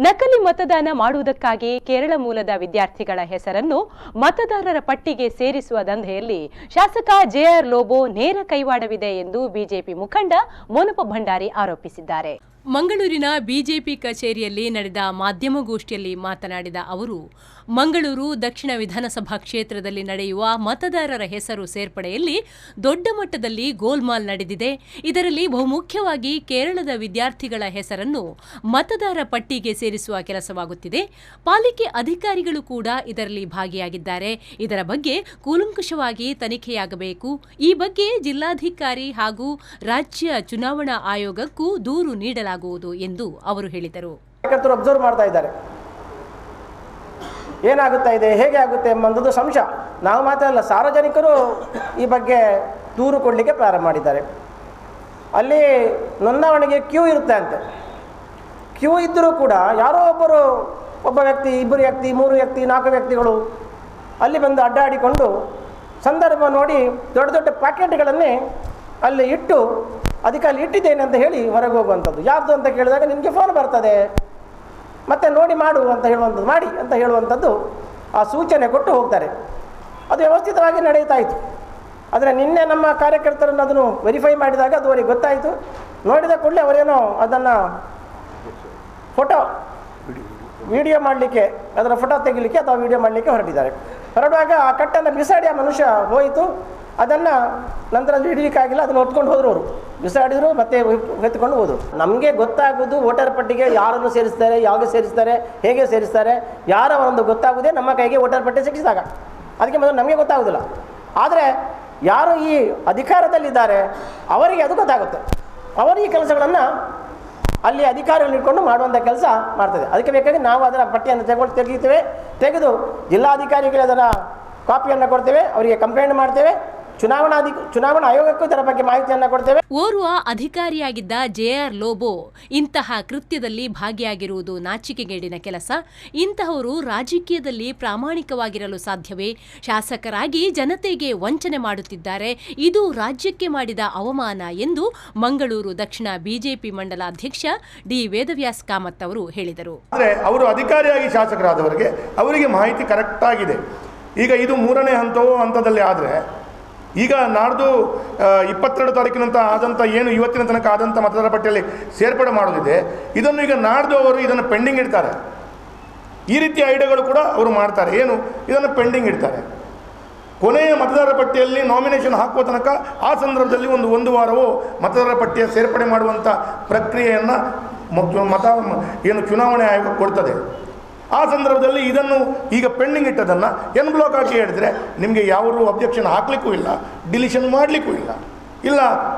ನಕಲಿ ಮತದಾನ ಮಾಡುವುದಕ್ಕಾಗಿ ಕೇರಳ ಮೂಲದ ವಿದ್ಯಾರ್ಥಿಗಳ ಹೆಸರನ್ನು ಮತದಾರರ ಪಟ್ಟಿಗೆ ಸೇರಿಸುವ ದಂಧೆಯಲ್ಲಿ ಶಾಸಕ ಜೆಆರ್ ಲೋಬೋ ನೇರ ಕೈವಾಡವಿದೆ ಎಂದು ಬಿಜೆಪಿ ಮುಖಂಡ ಮೋನಪ್ಪ ಭಂಡಾರಿ ಆರೋಪಿಸಿದ್ದಾರೆ. ಮಂಗಳೂರಿನ ಬಿಜೆಪಿ ಕಚೇರಿಯಲ್ಲಿ ನಡೆದ ಮಾಧ್ಯಮಗೋಷ್ಠಿಯಲ್ಲಿ ಮಾತನಾಡಿದ ಅವರು, ಮಂಗಳೂರು ದಕ್ಷಿಣ ವಿಧಾನಸಭಾ ಕ್ಷೇತ್ರದಲ್ಲಿ ನಡೆಯುವ ಮತದಾರರ ಹೆಸರು ಸೇರ್ಪಡೆಯಲ್ಲಿ ದೊಡ್ಡ ಮಟ್ಟದಲ್ಲಿ ಗೋಲ್ಮಾಲ್ ನಡೆದಿದೆ. ಇದರಲ್ಲಿ ಬಹುಮುಖ್ಯವಾಗಿ ಕೇರಳದ ವಿದ್ಯಾರ್ಥಿಗಳ ಹೆಸರನ್ನು ಮತದಾರ ಪಟ್ಟಿಗೆ ಸೇರಿಸುವ ಕೆಲಸವಾಗುತ್ತಿದೆ. ಪಾಲಿಕೆ ಅಧಿಕಾರಿಗಳು ಕೂಡ ಇದರಲ್ಲಿ ಭಾಗಿಯಾಗಿದ್ದಾರೆ. ಇದರ ಬಗ್ಗೆ ಕೂಲಂಕಷವಾಗಿ ತನಿಖೆಯಾಗಬೇಕು. ಈ ಬಗ್ಗೆ ಜಿಲ್ಲಾಧಿಕಾರಿ ಹಾಗೂ ರಾಜ್ಯ ಚುನಾವಣಾ ಆಯೋಗಕ್ಕೂ ದೂರು ನೀಡಲಾಗುವುದು ಎಂದು ಅವರು ಹೇಳಿದರು. ಅಬ್ಸರ್ವ್ ಮಾಡ್ತಾ ಇದ್ದಾರೆ, ಏನಾಗುತ್ತಾ ಇದೆ, ಹೇಗೆ ಆಗುತ್ತೆ ಎಂಬುದು ಸಂಶಯ. ನಾವು ಮಾತ್ರ ಅಲ್ಲ, ಸಾರ್ವಜನಿಕರು ಈ ಬಗ್ಗೆ ದೂರು ಕೊಡಲಿಕ್ಕೆ ಪ್ರಾರಂಭ ಮಾಡಿದ್ದಾರೆ. ಅಲ್ಲಿ ನೋಂದಾವಣೆಗೆ ಕ್ಯೂ ಇರುತ್ತೆ ಅಂತೆ. ಕ್ಯೂ ಇದ್ದರೂ ಕೂಡ ಯಾರೋ ಒಬ್ಬ ವ್ಯಕ್ತಿ, ಇಬ್ಬರು ವ್ಯಕ್ತಿ, 3 ವ್ಯಕ್ತಿ, 4 ವ್ಯಕ್ತಿಗಳು ಅಲ್ಲಿ ಬಂದು ಅಡ್ಡಾಡಿಕೊಂಡು ಸಂದರ್ಭ ನೋಡಿ ದೊಡ್ಡ ದೊಡ್ಡ ಪ್ಯಾಕೆಟ್ಗಳನ್ನೇ ಅಲ್ಲಿ ಇಟ್ಟು ಅದಕ್ಕೆ ಅಲ್ಲಿ ಇಟ್ಟಿದ್ದೇನೆ ಅಂತ ಹೇಳಿ ಹೊರಗೆ ಹೋಗುವಂಥದ್ದು. ಯಾರ್ದು ಅಂತ ಕೇಳಿದಾಗ ನಿಮಗೆ ಫೋನ್ ಬರ್ತದೆ, ಮತ್ತೆ ನೋಡಿ ಮಾಡು ಅಂತ ಹೇಳುವಂಥದ್ದು, ಮಾಡಿ ಅಂತ ಹೇಳುವಂಥದ್ದು ಆ ಸೂಚನೆ ಕೊಟ್ಟು ಹೋಗ್ತಾರೆ. ಅದು ವ್ಯವಸ್ಥಿತವಾಗಿ ನಡೀತಾ ಇತ್ತು. ಆದರೆ ನಿನ್ನೆ ನಮ್ಮ ಕಾರ್ಯಕರ್ತರನ್ನು ಅದನ್ನು ವೆರಿಫೈ ಮಾಡಿದಾಗ ಅದು ಅವರಿಗೆ ಗೊತ್ತಾಯಿತು. ನೋಡಿದ ಕೂಡಲೇ ಅವರೇನೋ ಅದನ್ನು ವಿಡಿಯೋ ಮಾಡಲಿಕ್ಕೆ, ಅದರ ಫೋಟೋ ತೆಗಿಲಿಕ್ಕೆ ಅಥವಾ ವಿಡಿಯೋ ಮಾಡಲಿಕ್ಕೆ ಹೊರಡುವಾಗ ಆ ಕಟ್ಟನ್ನು ಬಿಸಾಡಿ ಆ ಮನುಷ್ಯ ಹೋಯಿತು. ಅದನ್ನು ನಂತರ ಹಿಡಿಲಿಕ್ಕಾಗಿಲ್ಲ, ಅದನ್ನು ಹೊತ್ಕೊಂಡು ಹೋದರು. ಅವರು ಬಿಸಾಡಿದ್ರು, ಮತ್ತೆ ಎತ್ಕೊಂಡು ಹೋದರು. ನಮಗೆ ಗೊತ್ತಾಗೋದು ವೋಟರ್ ಪಟ್ಟಿಗೆ ಯಾರನ್ನು ಸೇರಿಸ್ತಾರೆ, ಯಾವಾಗ ಸೇರಿಸ್ತಾರೆ, ಹೇಗೆ ಸೇರಿಸ್ತಾರೆ, ಯಾರ ಒಂದು ಗೊತ್ತಾಗೋದೇ ನಮ್ಮ ಕೈಗೆ ವೋಟರ್ ಪಟ್ಟಿ ಸಿಕ್ಕಿಸಿದಾಗ. ಅದಕ್ಕೆ ಮೊದಲು ನಮಗೆ ಗೊತ್ತಾಗೋದಿಲ್ಲ. ಆದರೆ ಯಾರು ಈ ಅಧಿಕಾರದಲ್ಲಿದ್ದಾರೆ ಅವರಿಗೆ ಅದು ಗೊತ್ತಾಗುತ್ತೆ. ಅವರು ಈ ಕೆಲಸಗಳನ್ನು ಅಲ್ಲಿ ಅಧಿಕಾರಿಗಳು ಇಟ್ಕೊಂಡು ಮಾಡುವಂಥ ಕೆಲಸ ಮಾಡ್ತದೆ. ಅದಕ್ಕೆ ಬೇಕಾಗಿ ನಾವು ಅದರ ಪಟ್ಟಿಯನ್ನು ತೆಗೆದು ಜಿಲ್ಲಾಧಿಕಾರಿಗಳಿಗೆ ಅದರ ಕಾಪಿಯನ್ನು ಕೊಡ್ತೇವೆ, ಅವರಿಗೆ ಕಂಪ್ಲೇಂಟ್ ಮಾಡ್ತೇವೆ. ಚುನಾವಣಾ ಆಯೋಗಕ್ಕೂ ಇದರ ಬಗ್ಗೆ ಮಾಹಿತಿಯನ್ನು ಕೊಡ್ತೇವೆ. ಓರ್ವ ಅಧಿಕಾರಿಯಾಗಿದ್ದ ಜೆಆರ್ ಲೋಬೋ ಇಂತಹ ಕೃತ್ಯದಲ್ಲಿ ಭಾಗಿಯಾಗಿರುವುದು ನಾಚಿಕೆಗೇಡಿನ ಕೆಲಸ. ಇಂತಹವರು ರಾಜಕೀಯದಲ್ಲಿ ಪ್ರಾಮಾಣಿಕವಾಗಿರಲು ಸಾಧ್ಯವೇ? ಶಾಸಕರಾಗಿ ಜನತೆಗೆ ವಂಚನೆ ಮಾಡುತ್ತಿದ್ದಾರೆ. ಇದು ರಾಜ್ಯಕ್ಕೆ ಮಾಡಿದ ಅವಮಾನ ಎಂದು ಮಂಗಳೂರು ದಕ್ಷಿಣ ಬಿಜೆಪಿ ಮಂಡಲ ಅಧ್ಯಕ್ಷ ಡಿ ವೇದವ್ಯಾಸ್ ಕಾಮತ್ ಅವರು ಹೇಳಿದರು. ಅವರು ಅಧಿಕಾರಿಯಾಗಿ ಶಾಸಕರಾದವರಿಗೆ ಅವರಿಗೆ ಮಾಹಿತಿ ಕರೆಕ್ಟ್ ಆಗಿದೆ. ಈಗ ಇದು 3ನೇ ಹಂತದಲ್ಲಿ ಆದರೆ ಈಗ ನಾಡ್ದು 22 ತಾರೀಕಿನಂತ ಆದಂಥ ಏನು ಇವತ್ತಿನ ತನಕ ಆದಂಥ ಮತದಾರರ ಪಟ್ಟಿಯಲ್ಲಿ ಸೇರ್ಪಡೆ ಮಾಡೋದಿದೆ, ಇದನ್ನು ಈಗ ನಾಡ್ದು ಅವರು ಇದನ್ನು ಪೆಂಡಿಂಗ್ ಇಡ್ತಾರೆ. ಈ ರೀತಿಯ ಐಡಿಯಾಗಳು ಕೂಡ ಅವರು ಮಾಡ್ತಾರೆ. ಏನು, ಇದನ್ನು ಪೆಂಡಿಂಗ್ ಇಡ್ತಾರೆ. ಕೊನೆಯ ಮತದಾರರ ಪಟ್ಟಿಯಲ್ಲಿ ನಾಮಿನೇಷನ್ ಹಾಕುವ ತನಕ ಆ ಸಂದರ್ಭದಲ್ಲಿ ಒಂದು ವಾರವೂ ಮತದಾರರ ಪಟ್ಟಿಯ ಸೇರ್ಪಡೆ ಮಾಡುವಂಥ ಪ್ರಕ್ರಿಯೆಯನ್ನು ಏನು ಚುನಾವಣೆ ಆಯೋಗ ಕೊಡ್ತದೆ. ಆ ಸಂದರ್ಭದಲ್ಲಿ ಇದನ್ನು ಈಗ ಪೆಂಡಿಂಗ್ ಇಟ್ಟದನ್ನು ಎನ್ ಬ್ಲಾಕ್ ಹಾಕಿ ಹೇಳಿದ್ರೆ ನಿಮಗೆ ಯಾರೂ ಅಬ್ಜೆಕ್ಷನ್ ಹಾಕಲಿಕ್ಕೂ ಇಲ್ಲ, ಡಿಲಿಷನ್ ಮಾಡಲಿಕ್ಕೂ ಇಲ್ಲ,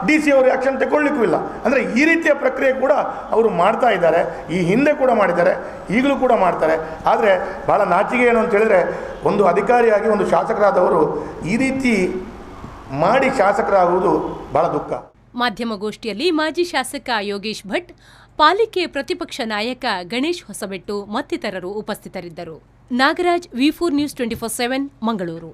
DC ಅವರು ಆ್ಯಕ್ಷನ್ ತಗೊಳ್ಳಿಕ್ಕೂ ಇಲ್ಲ. ಅಂದರೆ ಈ ರೀತಿಯ ಪ್ರಕ್ರಿಯೆ ಕೂಡ ಅವರು ಮಾಡ್ತಾ ಇದ್ದಾರೆ. ಈ ಹಿಂದೆ ಕೂಡ ಮಾಡಿದ್ದಾರೆ, ಈಗಲೂ ಕೂಡ ಮಾಡ್ತಾರೆ. ಆದರೆ ಭಾಳ ನಾಚಿಕೆ ಏನು ಅಂತ ಹೇಳಿದ್ರೆ, ಒಂದು ಅಧಿಕಾರಿಯಾಗಿ ಒಂದು ಶಾಸಕರಾದವರು ಈ ರೀತಿ ಮಾಡಿ ಶಾಸಕರಾಗುವುದು ಭಾಳ ದುಃಖ. ಮಾಧ್ಯಮಗೋಷ್ಠಿಯಲ್ಲಿ ಮಾಜಿ ಶಾಸಕ ಯೋಗೇಶ್ ಭಟ್, ಪಾಲಿಕೆ ಪ್ರತಿಪಕ್ಷ ನಾಯಕ ಗಣೇಶ್ ಹೊಸಬೆಟ್ಟು ಮತ್ತಿತರರು ಉಪಸ್ಥಿತರಿದ್ದರು. Nagaraj, V4 News 24/7 Mangaluru.